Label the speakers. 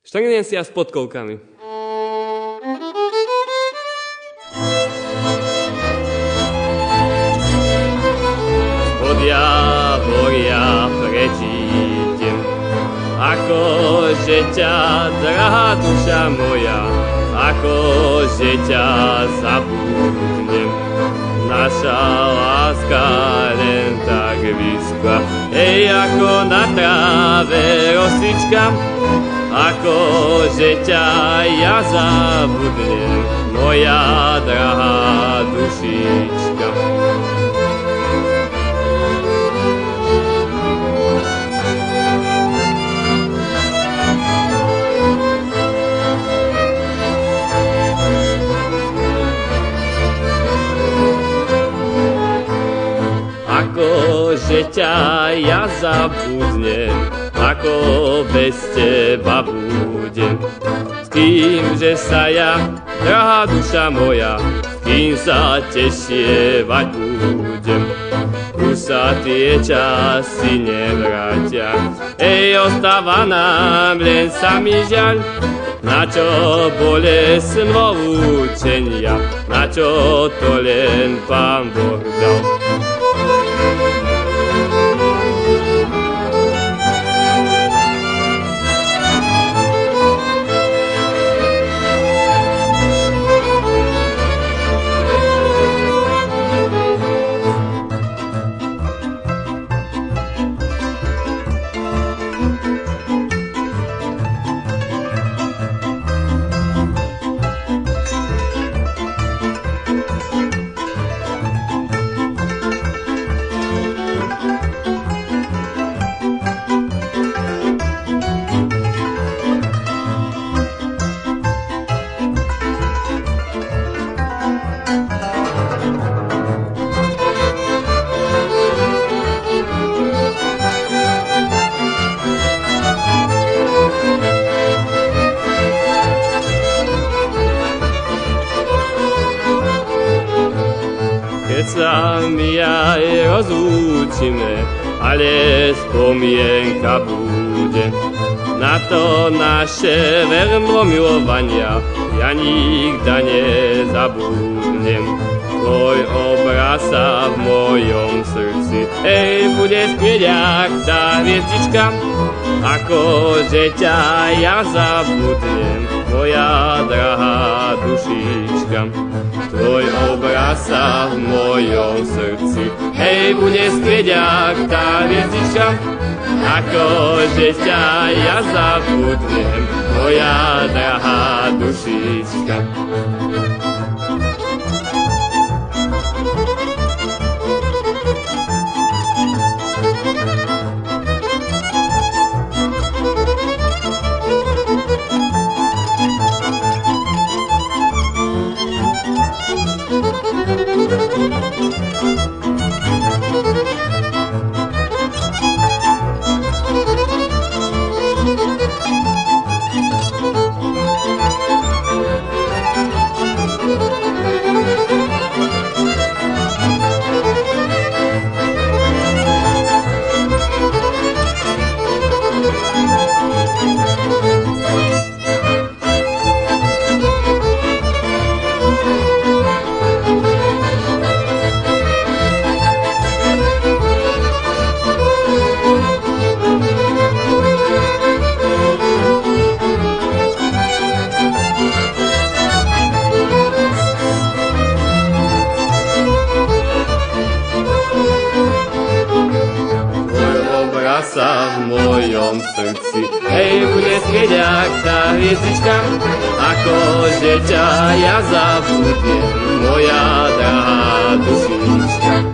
Speaker 1: Štrngnem si ja s podkovkami. Spodia boria pretídem, akože ťa, drahá duša moja, akože ťa zabudnem. Naša láska len tak vyschla, ako na tráve rosička, akože ťa ja zabudnem, moja drahá dušička. Akože ťa ja zabudnem, ako bez teba budem. S kýmže sa ja, drahá duša moja, s kým sa tešievať budem. Už sa tie časy nevrátia, ostáva nám len samý žiaľ. Na čo bolesnú učenia, na čo to len Pán Boh dal. Keď sa my aj rozlúčime, ale spomienka bude na to naše verno milovania, ja nikda nezabudnem. Tvoj obraz sa v mojom srdci bude spieť jak tá hviezdička, akože ťa ja zabudnem, moja drahá dušička. Tvoj obraz sa v mojom srdci bude spieť jak tá hviezdička, akože ťa ja zabudnem, moja drahá dušička. Sa v mojom srdci bude spieť jak tá hviezdička, akože ťa ja zabudnem, moja drahá dušička.